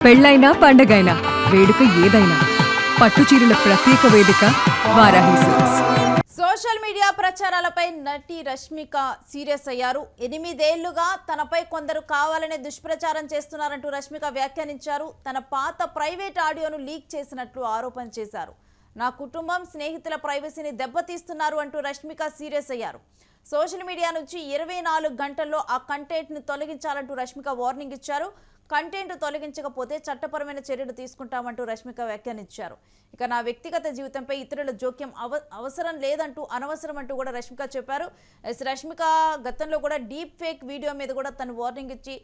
పెళ్ళైనా పండగైనా వేడుక ఏదైనా పట్టుచీరల ప్రత్యేక వేదిక వారాహి సిల్క్స్. సోషల్ మీడియా ప్రచారాలపై నటి రష్మిక సీరియస్ అయ్యారు. 8 ఏళ్లుగా తనపై కొందరు కావాలనే దుష్ప్రచారం చేస్తున్నారంటూ రష్మిక వ్యాఖ్యానించారు. తన పాత ప్రైవేట్ ఆడియోను లీక్ చేసినట్లు ఆరోపణ చేశారు. నా కుటుంబం స్నేహితుల ప్రైవసీని దెబ్బతీస్తున్నారు అంటూ రష్మిక సీరియస్ అయ్యారు. సోషల్ మీడియా నుంచి 24 గంటల్లో ఆ కంటెంట్ను తొలగించాలంటూ రష్మిక వార్నింగ్ ఇచ్చారు. కంటెంట్ తొలగించకపోతే చట్టపరమైన చర్యలు తీసుకుంటామంటూ రష్మిక వ్యాఖ్యానించారు. ఇక నా వ్యక్తిగత జీవితంపై ఇతరుల జోక్యం అవసరం లేదంటూ అనవసరం అంటూ కూడా రష్మిక చెప్పారు. రష్మిక గతంలో కూడా డీప్ ఫేక్ వీడియో మీద కూడా తను వార్నింగ్ ఇచ్చి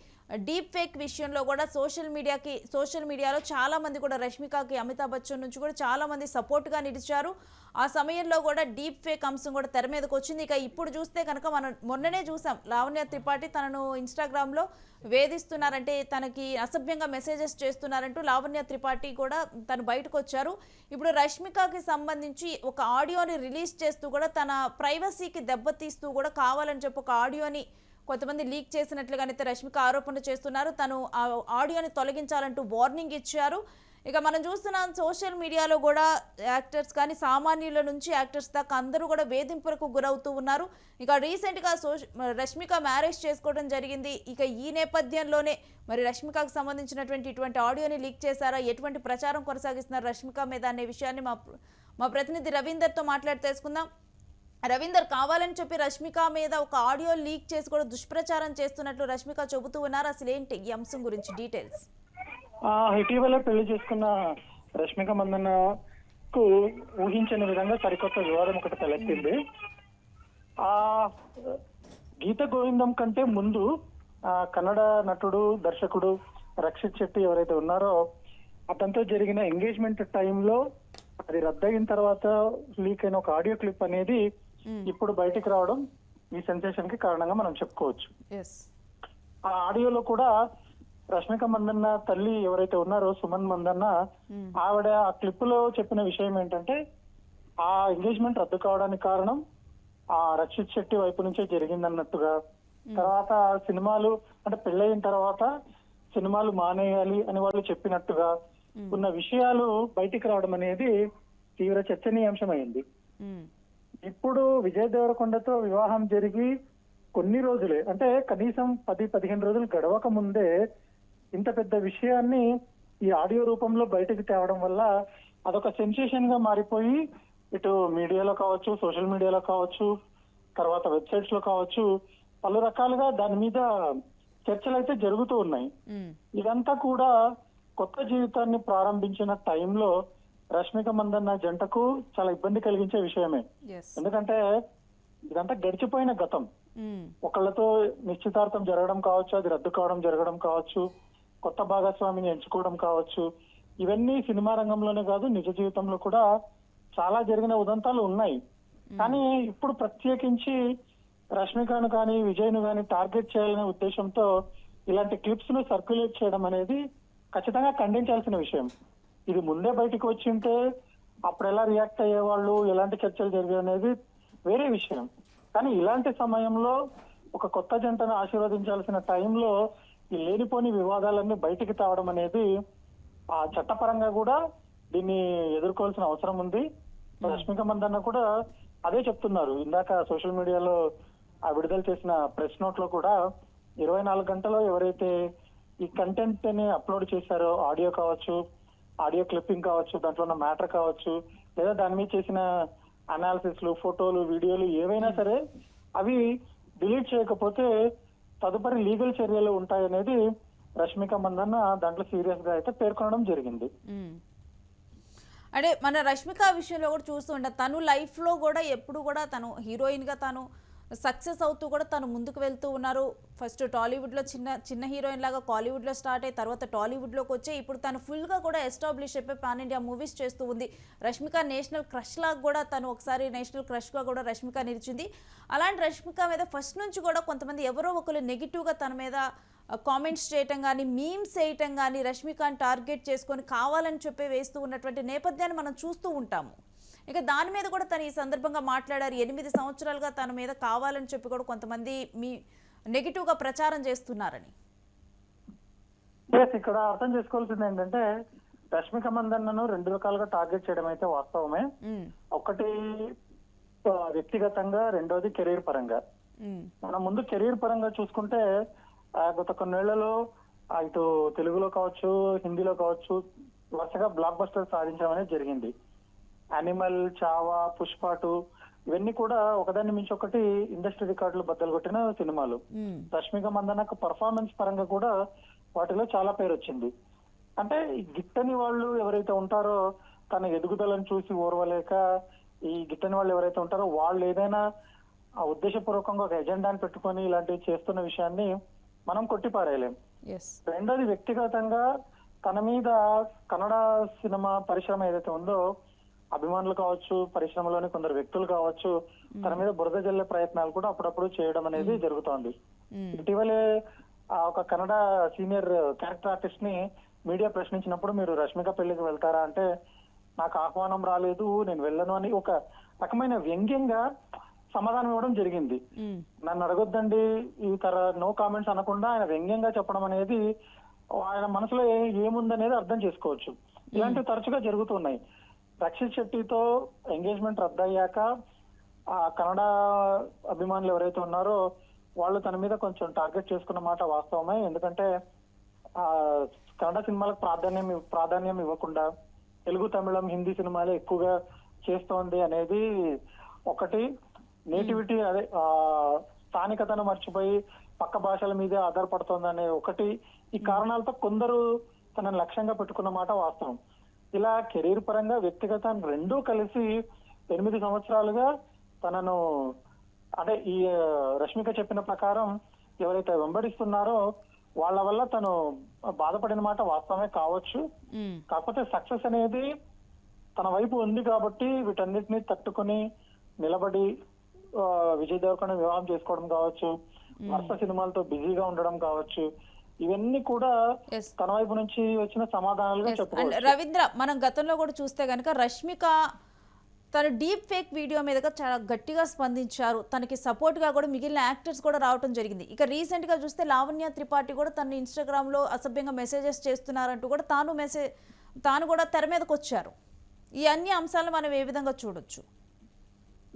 డీప్ ఫేక్ విషయంలో కూడా సోషల్ మీడియాలో చాలా మంది కూడా రష్మికకి అమితాబ్ బచ్చన్ నుంచి కూడా చాలా మంది సపోర్ట్గా నిలిచారు. ఆ సమయంలో కూడా డీప్ ఫేక్ అంశం కూడా తెర మీదకి వచ్చింది. ఇక ఇప్పుడు చూస్తే కనుక మనం మొన్ననే చూసాం, లావణ్య త్రిపాఠి తనను ఇన్స్టాగ్రామ్లో వేధిస్తున్నారంటే తనకి అసభ్యంగా మెసేజెస్ చేస్తున్నారంటూ లావణ్య త్రిపాఠి కూడా తను బయటకు వచ్చారు. ఇప్పుడు రష్మికకి సంబంధించి ఒక ఆడియోని రిలీజ్ చేస్తూ కూడా తన ప్రైవసీకి దెబ్బతీస్తూ కూడా కావాలని చెప్పి ఒక ఆడియోని కొంతమంది లీక్ చేసినట్లుగానైతే రష్మిక ఆరోపణ చేస్తున్నారు. తను ఆ ఆడియోని తొలగించాలంటూ వార్నింగ్ ఇచ్చారు. ఇక మనం చూస్తున్నాం సోషల్ మీడియాలో కూడా యాక్టర్స్ కానీ సామాన్యుల నుంచి యాక్టర్స్ దాకా అందరూ కూడా వేధింపులకు గురవుతూ ఉన్నారు. ఇక రీసెంట్గా రష్మిక మ్యారేజ్ చేసుకోవడం జరిగింది. ఇక ఈ నేపథ్యంలోనే మరి రష్మికకు సంబంధించినటువంటి ఇటువంటి ఆడియోని లీక్ చేశారా, ఎటువంటి ప్రచారం కొనసాగిస్తున్నారు రష్మిక మీద అనే విషయాన్ని మా ప్రతినిధి రవీందర్తో మాట్లాడి తెలుసుకుందాం. రవీందర్, కావాలని చెప్పి రష్మిక మీద ఒక ఆడియో లీక్ చేసి కూడా దుష్ప్రచారం చేస్తున్నట్లు రష్మిక చెబుతూ ఉన్నారు. అసలు ఏంటి ఈ అంశం గురించి డీటెయిల్స్? ఇటీవల పెళ్లి చేసుకున్న రష్మిక మందన్నకు ఊహించని విధంగా సరికొత్త వివాదం ఒకటి తలెత్తింది. ఆ గీత గోవిందం కంటే ముందు కన్నడ నటుడు దర్శకుడు రక్షిత్ శెట్టి ఎవరైతే ఉన్నారో అతనితో జరిగిన ఎంగేజ్మెంట్ టైంలో అది రద్దయిన తర్వాత లీక్ అయిన ఒక ఆడియో క్లిప్ అనేది ఇప్పుడు బయటికి రావడం ఈ సెన్సేషన్ కి కారణంగా మనం చెప్పుకోవచ్చు. ఆ ఆడియోలో కూడా రష్మిక మందన్న తల్లి ఎవరైతే ఉన్నారో సుమన్ మందన్న ఆవిడ ఆ క్లిప్ లో చెప్పిన విషయం ఏంటంటే ఆ ఎంగేజ్మెంట్ రద్దు కావడానికి కారణం ఆ రక్షిత్ శెట్టి వైపు నుంచే జరిగిందన్నట్టుగా, తర్వాత సినిమాలు అంటే పెళ్ళయిన తర్వాత సినిమాలు మానేయాలి అని వాళ్ళు చెప్పినట్టుగా ఉన్న విషయాలు బయటికి రావడం అనేది తీవ్ర చర్చనీయాంశమైంది. ఇప్పుడు విజయ్ దేవరకొండతో వివాహం జరిగి కొన్ని రోజులే అంటే కనీసం 10-15 రోజులు గడవక ముందే ఇంత పెద్ద విషయాన్ని ఈ ఆడియో రూపంలో బయటకు తేవడం వల్ల అదొక సెన్సేషన్ గా మారిపోయి ఇటు మీడియాలో కావచ్చు, సోషల్ మీడియాలో కావచ్చు, తర్వాత వెబ్సైట్స్ లో కావచ్చు, పలు రకాలుగా దాని మీద చర్చలు అయితే జరుగుతూ ఉన్నాయి. ఇదంతా కూడా కొత్త జీవితాన్ని ప్రారంభించిన టైంలో రష్మిక మందన్న జంటకు చాలా ఇబ్బంది కలిగించే విషయమే. ఎందుకంటే ఇదంతా గడిచిపోయిన గతం. ఒకళ్ళతో నిశ్చితార్థం జరగడం కావచ్చు, అది రద్దు కావడం జరగడం కావచ్చు, కొత్త భాగస్వామిని ఎంచుకోవడం కావచ్చు, ఇవన్నీ సినిమా రంగంలోనే కాదు నిజ జీవితంలో కూడా చాలా జరిగిన ఉదంతాలు ఉన్నాయి. కానీ ఇప్పుడు ప్రత్యేకించి రష్మికను కానీ విజయ్ను కానీ టార్గెట్ చేయాలనే ఉద్దేశంతో ఇలాంటి క్లిప్స్ ను సర్క్యులేట్ చేయడం అనేది ఖచ్చితంగా ఖండించాల్సిన విషయం. ఇది ముందే బయటకు వచ్చి ఉంటే అప్పుడు ఎలా రియాక్ట్ అయ్యేవాళ్ళు, ఎలాంటి చర్చలు జరిగాయి అనేది వేరే విషయం. కానీ ఇలాంటి సమయంలో ఒక కొత్త జంటను ఆశీర్వదించాల్సిన టైంలో ఈ లేనిపోని వివాదాలన్నీ బయటికి తావడం అనేది ఆ చట్టపరంగా కూడా దీన్ని ఎదుర్కోవాల్సిన అవసరం ఉంది. రష్మిక మందన్న కూడా అదే చెప్తున్నారు. ఇందాక సోషల్ మీడియాలో ఆ విడుదల చేసిన ప్రెస్ నోట్ లో కూడా 24 గంటలో ఎవరైతే ఈ కంటెంట్ ని అప్లోడ్ చేశారో, ఆడియో కావచ్చు, ఆడియో క్లిప్పింగ్ కావచ్చు, దాంట్లో ఉన్న మ్యాటర్ కావచ్చు, లేదా దాని మీద చేసిన అనాలిసిస్లు, ఫోటోలు, వీడియోలు ఏవైనా సరే అవి డిలీట్ చేయకపోతే తదుపరి లీగల్ చర్యలు ఉంటాయనేది రష్మిక మందన్న దాంట్లో సీరియస్ గా అయితే పేర్కొనడం జరిగింది. అంటే మన రష్మిక విషయంలో కూడా చూస్తూ ఉంటాం, తను లైఫ్ లో కూడా ఎప్పుడు కూడా తను హీరోయిన్ గా తను సక్సెస్ అవుతూ కూడా తను ముందుకు వెళ్తూ ఉన్నారు. ఫస్ట్ టాలీవుడ్లో చిన్న హీరోయిన్ లాగా కాలీవుడ్లో స్టార్ట్ అయ్యి తర్వాత టాలీవుడ్లోకి వచ్చి ఇప్పుడు తను ఫుల్గా కూడా ఎస్టాబ్లిష్ అయిపోయి పాన్ ఇండియా మూవీస్ చేస్తూ ఉంది. రష్మిక నేషనల్ క్రష్ లాగా కూడా తను ఒకసారి నేషనల్ క్రష్గా కూడా రష్మిక నిలిచింది. అలాంటి రష్మిక మీద ఫస్ట్ నుంచి కూడా కొంతమంది ఎవరో ఒకరు నెగిటివ్గా తన మీద కామెంట్స్ చేయటం కానీ, మీమ్స్ వేయటం కానీ, రష్మికని టార్గెట్ చేసుకొని కావాలని చెప్పి వేస్తూ ఉన్నటువంటి నేపథ్యాన్ని మనం చూస్తూ ఉంటాము. ఇక దాని మీద కూడా తను ఈ సందర్భంగా మాట్లాడారు. 8 సంవత్సరాలుగా తన మీద కావాలని చెప్పి కూడా కొంతమంది నెగిటివ్గా ప్రచారం చేస్తున్నారని. ఇక్కడ అర్థం చేసుకోవాల్సింది ఏంటంటే రష్మిక మందన్నను 2 రకాలుగా టార్గెట్ చేయడం అయితే వాస్తవమే. ఒకటి వ్యక్తిగతంగా, రెండోది కెరీర్ పరంగా. మనం ముందు కెరీర్ పరంగా చూసుకుంటే గత కొన్నేళ్లలో ఇటు తెలుగులో కావచ్చు, హిందీలో కావచ్చు వరుసగా బ్లాక్ బస్టర్ సాధించడం అనేది జరిగింది. యానిమల్, చావా, పుష్ప 2 ఇవన్నీ కూడా ఒకదాన్ని మించి ఒకటి ఇండస్ట్రీ రికార్డులు బద్దలు కొట్టిన సినిమాలు. రష్మిక మందన్నకు పర్ఫార్మెన్స్ పరంగా కూడా వాటిలో చాలా పేరు వచ్చింది. అంటే ఈ గిట్టని వాళ్ళు ఎవరైతే ఉంటారో తన ఎదుగుదలను చూసి ఓర్వలేక ఈ గిట్టని వాళ్ళు ఎవరైతే ఉంటారో వాళ్ళు ఏదైనా ఉద్దేశపూర్వకంగా ఒక ఎజెండాని పెట్టుకొని ఇలాంటివి చేస్తున్న విషయాన్ని మనం కొట్టిపారేయలేం. రెండోది వ్యక్తిగతంగా తన మీద కన్నడ సినిమా పరిశ్రమ ఏదైతే ఉందో అభిమానులు కావచ్చు, పరిశ్రమలోని కొందరు వ్యక్తులు కావచ్చు, తన మీద బురద జల్లే ప్రయత్నాలు కూడా అప్పుడప్పుడు చేయడం అనేది జరుగుతోంది. ఇటీవలే ఒక కన్నడ సీనియర్ క్యారెక్టర్ ఆర్టిస్ట్ ని మీడియా ప్రశ్నించినప్పుడు మీరు రష్మిక పెళ్లికి వెళ్తారా అంటే నాకు ఆహ్వానం రాలేదు, నేను వెళ్ళను అని ఒక రకమైన వ్యంగ్యంగా సమాధానం ఇవ్వడం జరిగింది. నన్ను అడగొద్దండి ఈ నో కామెంట్స్ అనకుండా ఆయన వ్యంగ్యంగా చెప్పడం అనేది ఆయన మనసులో ఏముందనేది అర్థం చేసుకోవచ్చు. ఇలాంటివి తరచుగా జరుగుతున్నాయి. రక్షిత్ శెట్టితో ఎంగేజ్మెంట్ రద్దయ్యాక ఆ కన్నడ అభిమానులు ఎవరైతే ఉన్నారో వాళ్ళు తన మీద కొంచెం టార్గెట్ చేసుకున్న మాట వాస్తవమే. ఎందుకంటే కన్నడ సినిమాలకు ప్రాధాన్యం ఇవ్వకుండా తెలుగు, తమిళం, హిందీ సినిమాలే ఎక్కువగా చేస్తోంది అనేది ఒకటి. నేటివిటీ అదే స్థానికతను మర్చిపోయి పక్క భాషల మీదే ఆధారపడుతోంది అనే ఒకటి. ఈ కారణాలతో కొందరు తనను లక్ష్యంగా పెట్టుకున్న మాట వాస్తవం. ఇలా కెరీర్ పరంగా, వ్యక్తిగత రెండూ కలిసి 8 సంవత్సరాలుగా తనను అంటే ఈ రష్మిక చెప్పిన ప్రకారం ఎవరైతే వెంబడిస్తున్నారో వాళ్ళ వల్ల తను బాధపడిన మాట వాస్తవమే కావచ్చు. కాకపోతే సక్సెస్ అనేది తన వైపు ఉంది కాబట్టి వీటన్నిటిని తట్టుకుని నిలబడి విజయ్ దేవరకొండ వివాహం చేసుకోవడం కావచ్చు, వరుస సినిమాలతో బిజీగా ఉండడం కావచ్చు, ఇవన్నీ కూడా తన వైపు నుంచి వచ్చిన సమాధానాలుగా చెప్పుకోవచ్చు. రవీంద్ర, మనం గతంలో కూడా చూస్తే గనక రష్మిక తన డీప్ ఫేక్ వీడియో మీదగా చాలా గట్టిగా స్పందించారు. తనకి సపోర్ట్ గా కూడా మిగిలిన యాక్టర్స్ కూడా రావడం జరిగింది. ఇక రీసెంట్ గా చూస్తే లావణ్య త్రిపాఠి కూడా తన ఇన్స్టాగ్రామ్ లో అసభ్యంగా మెసేజెస్ చేస్తున్నారంటూ కూడా తాను కూడా తెర మీదకి వచ్చారు. ఈ అన్ని అంశాలను మనం ఏ విధంగా చూడొచ్చు?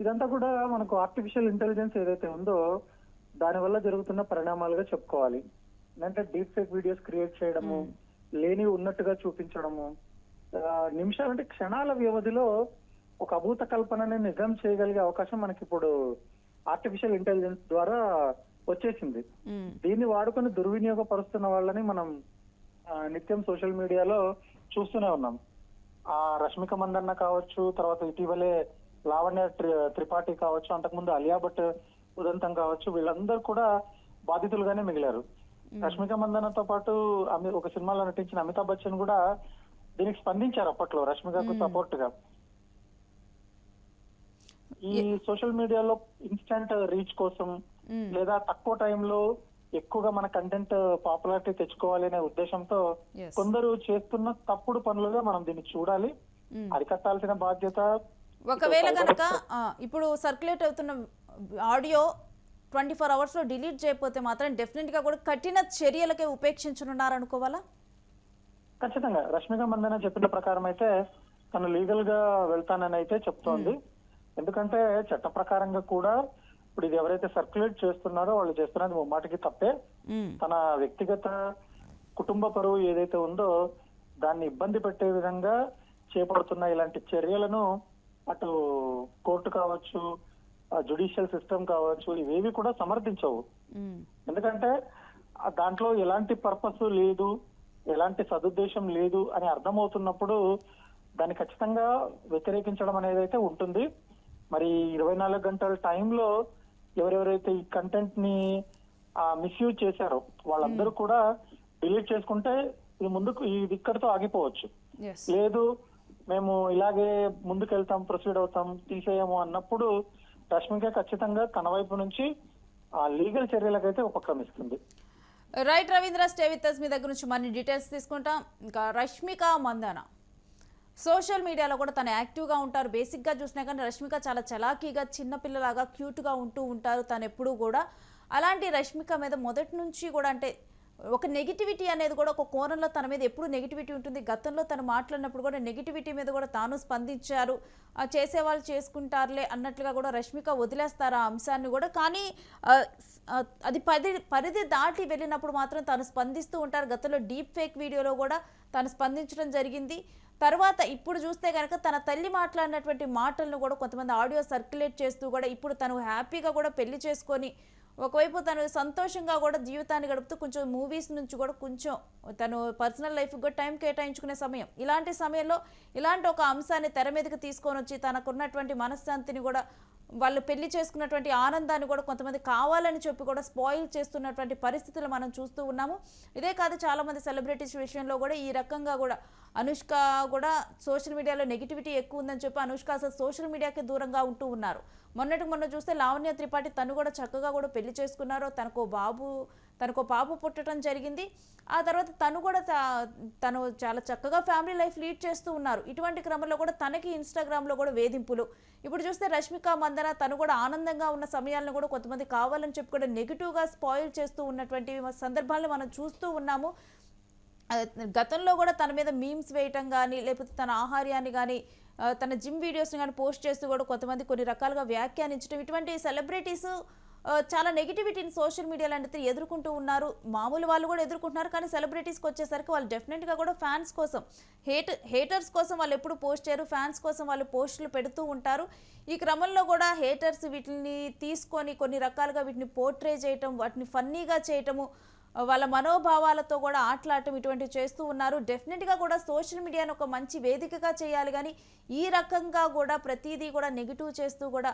ఇదంతా కూడా మనకు ఆర్టిఫిషియల్ ఇంటెలిజెన్స్ ఏదైతే ఉందో దాని వల్ల జరుగుతున్న పరిణామాలుగా చెప్పుకోవాలి. అంటే డీప్ ఫేక్ వీడియోస్ క్రియేట్ చేయడము, లేని ఉన్నట్టుగా చూపించడము, నిమిషాలు అంటే క్షణాల వ్యవధిలో ఒక అభూత కల్పనని నిజం చేయగలిగే అవకాశం మనకి ఇప్పుడు ఆర్టిఫిషియల్ ఇంటెలిజెన్స్ ద్వారా వచ్చేసింది. దీన్ని వాడుకొని దుర్వినియోగపరుస్తున్న వాళ్ళని మనం నిత్యం సోషల్ మీడియాలో చూస్తూనే ఉన్నాం. రష్మిక మందన్న కావచ్చు, తర్వాత ఇటీవలే లావణ్య త్రిపాఠి కావచ్చు, అంతకుముందు అలియా భట్ ఉదంతం కావచ్చు, వీళ్ళందరూ కూడా బాధితులుగానే మిగిలారు. రష్మిక మందన్నతో పాటు ఒక సినిమాలో నటించిన అమితాబ్ బచ్చన్ కూడా దీనికి స్పందించారు అప్పట్లో రష్మికకు సపోర్ట్ గా. ఈ సోషల్ మీడియాలో ఇన్స్టంట్ రీచ్ కోసం లేదా తక్కువ టైంలో ఎక్కువగా మన కంటెంట్ పాపులారిటీ తెచ్చుకోవాలి అనే ఉద్దేశంతో కొందరు చేస్తున్న తప్పుడు పనులుగా మనం దీన్ని చూడాలి. అరికట్టాల్సిన బాధ్యత. ఒకవేళ కనుక ఇప్పుడు సర్క్యులేట్ అవుతున్న ఆడియో 24 hours లో డిలీట్ చేయకపోతే మాత్రం డెఫినెట్ గా కూడా కఠిన చర్యలకే ఉపేక్షించనున్నారు అనుకోవాలా? ఖచ్చితంగా రష్మిక మందన్న చెప్పిన ప్రకారం అయితే తను లీగల్ గా వెళ్తానని అయితే చెప్తోంది. ఎందుకంటే చట్ట ప్రకారంగా కూడా ఇప్పుడు ఇది ఎవరైతే సర్క్యులేట్ చేస్తున్నారో వాళ్ళు చేస్తున్నది ముమ్మాటికి తప్పే. తన వ్యక్తిగత కుటుంబ పరువు ఏదైతే ఉందో దాన్ని ఇబ్బంది పెట్టే విధంగా చేపడుతున్న ఇలాంటి చర్యలను అటు కోర్టు కావచ్చు, జ్యుడిషియల్ సిస్టమ్ కావచ్చు, ఇవేవి కూడా సమర్థించవు. ఎందుకంటే దాంట్లో ఎలాంటి పర్పస్ లేదు, ఎలాంటి సదుద్దేశం లేదు అని అర్థమవుతున్నప్పుడు దాన్ని ఖచ్చితంగా వ్యతిరేకించడం అనేది అయితే ఉంటుంది. మరి 24 గంటల టైంలో ఎవరెవరైతే ఈ కంటెంట్ ని మిస్యూజ్ చేశారో వాళ్ళందరూ కూడా డిలీట్ చేసుకుంటే ఇది ఇక్కడితో ఆగిపోవచ్చు. లేదు మేము ఇలాగే ముందుకెళ్తాం, ప్రొసీడ్ అవుతాం, తీసేయము అన్నప్పుడు రష్మిక ఖచ్చితంగా తన వైపు నుంచి ఆ లీగల్ చర్యలకైతే ఉపక్రమిస్తుంది. Right Ravindra, stay with us. మీ దగ్గర నుంచి మరిన్ని డీటెయిల్స్ తీసుకుంటాం. ఇంకా రష్మిక మందన్న సోషల్ మీడియాలో కూడా తను యాక్టివ్గా ఉంటారు. బేసిక్గా చూసినా కానీ రష్మిక చాలా చలాకీగా చిన్నపిల్లలాగా క్యూట్గా ఉంటూ ఉంటారు తను ఎప్పుడూ కూడా. అలాంటి రష్మిక మీద మొదటి నుంచి కూడా అంటే ఒక నెగిటివిటీ అనేది కూడా ఒక కోణంలో తన మీద ఎప్పుడు నెగిటివిటీ ఉంటుంది. గతంలో తను మాట్లాడినప్పుడు కూడా నెగిటివిటీ మీద కూడా తాను స్పందించారు. చేసేవాళ్ళు చేసుకుంటారులే అన్నట్లుగా కూడా రష్మిక వదిలేస్తారు ఆ అంశాన్ని కూడా. కానీ అది పరిధి దాటి వెళ్ళినప్పుడు మాత్రం తను స్పందిస్తూ ఉంటారు. గతంలో డీప్ ఫేక్ వీడియోలో కూడా తను స్పందించడం జరిగింది. తర్వాత ఇప్పుడు చూస్తే కనుక తన తల్లి మాట్లాడినటువంటి మాటలను కూడా కొంతమంది ఆడియో సర్క్యులేట్ చేస్తూ కూడా ఇప్పుడు తను హ్యాపీగా కూడా పెళ్లి చేసుకొని ఒకవైపు తను సంతోషంగా కూడా జీవితాన్ని గడుపుతూ కొంచెం మూవీస్ నుంచి కూడా కొంచెం తను పర్సనల్ లైఫ్కి కూడా టైం కేటాయించుకునే సమయం. ఇలాంటి సమయంలో ఇలాంటి ఒక అంశాన్ని తెర మీదకి తీసుకొని వచ్చి తనకున్నటువంటి మనశ్శాంతిని కూడా వాళ్ళు పెళ్లి చేసుకున్నటువంటి ఆనందాన్ని కూడా కొంతమంది కావాలని చెప్పి కూడా స్పాయిల్ చేస్తున్నటువంటి పరిస్థితులు మనం చూస్తూ ఉన్నాము. ఇదే కాదు చాలామంది సెలబ్రిటీస్ విషయంలో కూడా ఈ రకంగా కూడా అనుష్క కూడా సోషల్ మీడియాలో నెగిటివిటీ ఎక్కువ ఉందని చెప్పి అనుష్క అసలు సోషల్ మీడియాకి దూరంగా ఉంటూ ఉన్నారు. మొన్న చూస్తే లావణ్య త్రిపాఠి తను కూడా చక్కగా కూడా పెళ్లి చేసుకున్నారు. తనకో పాప పుట్టడం జరిగింది. ఆ తర్వాత తను చాలా చక్కగా ఫ్యామిలీ లైఫ్ లీడ్ చేస్తూ ఉన్నారు. ఇటువంటి క్రమంలో కూడా తనకి ఇన్స్టాగ్రామ్లో కూడా వేధింపులు. ఇప్పుడు చూస్తే రష్మిక మందన తను కూడా ఆనందంగా ఉన్న సమయాలను కూడా కొంతమంది కావాలని చెప్పి కూడా నెగిటివ్గా స్పాయిల్ చేస్తూ ఉన్నటువంటి సందర్భాలను మనం చూస్తూ ఉన్నాము. గతంలో కూడా తన మీద మీమ్స్ వేయటం కానీ లేకపోతే తన ఆహార్యాన్ని కానీ తన జిమ్ వీడియోస్ని కానీ పోస్ట్ చేస్తూ కూడా కొంతమంది కొన్ని రకాలుగా వ్యాఖ్యానించడం, ఇటువంటి సెలబ్రిటీస్ చాలా నెగిటివిటీని సోషల్ మీడియాలో అంటే ఎదుర్కొంటూ ఉన్నారు. మామూలు వాళ్ళు కూడా ఎదుర్కొంటున్నారు. కానీ సెలబ్రిటీస్కి వచ్చేసరికి వాళ్ళు డెఫినెట్గా కూడా ఫ్యాన్స్ కోసం హేటర్స్ కోసం వాళ్ళు ఎప్పుడు పోస్ట్ చేయరు. ఫ్యాన్స్ కోసం వాళ్ళు పోస్టులు పెడుతూ ఉంటారు. ఈ క్రమంలో కూడా హేటర్స్ వీటిని తీసుకొని కొన్ని రకాలుగా వీటిని పోర్ట్రే చేయటం, వాటిని ఫన్నీగా చేయటము, వాళ్ళ మనోభావాలతో కూడా ఆటలాడటం ఇటువంటివి చేస్తూ ఉన్నారు. డెఫినెట్గా కూడా సోషల్ మీడియాను ఒక మంచి వేదికగా చేయాలి. కానీ ఈ రకంగా ప్రతిదీ కూడా నెగిటివ్ చేస్తూ కూడా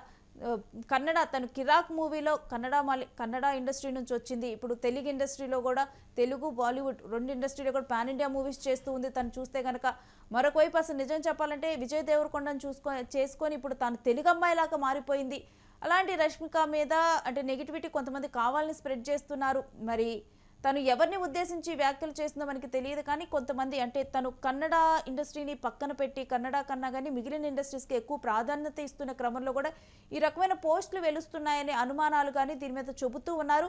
తను కిరాక్ మూవీలో కన్నడ ఇండస్ట్రీ నుంచి వచ్చింది. ఇప్పుడు తెలుగు ఇండస్ట్రీలో కూడా తెలుగు బాలీవుడ్ రెండు ఇండస్ట్రీలో కూడా పాన్ ఇండియా మూవీస్ చేస్తూ ఉంది. తను చూస్తే కనుక మరొక వైపు అసలు నిజం చెప్పాలంటే విజయ్ దేవరకొండను చేసుకొని ఇప్పుడు తను తెలుగు అమ్మాయిలాగా మారిపోయింది. అలాంటి రష్మిక మీద అంటే నెగిటివిటీ కొంతమంది కావాలని స్ప్రెడ్ చేస్తున్నారు. మరి తను ఎవరిని ఉద్దేశించి వ్యాఖ్యలు చేస్తుందో మనకి తెలియదు. కానీ కొంతమంది అంటే తను కన్నడ ఇండస్ట్రీని పక్కన పెట్టి కన్నడ కన్నా కానీ మిగిలిన ఇండస్ట్రీస్కి ఎక్కువ ప్రాధాన్యత ఇస్తున్న క్రమంలో కూడా ఈ రకమైన పోస్టులు వెలుస్తున్నాయనే అనుమానాలు కానీ దీని మీద చెబుతూ ఉన్నారు.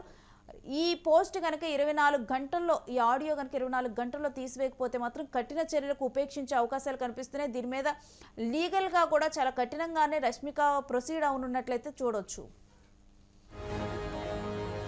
ఈ పోస్ట్ కనుక 24 గంటల్లో ఈ ఆడియో కనుక 24 గంటల్లో తీసివేయకపోతే మాత్రం కఠిన చర్యలకు ఉపేక్షించే అవకాశాలు కనిపిస్తున్నాయి. దీని మీద లీగల్గా కూడా చాలా కఠినంగానే రష్మిక ప్రొసీడ్ అవునున్నట్లయితే చూడొచ్చు.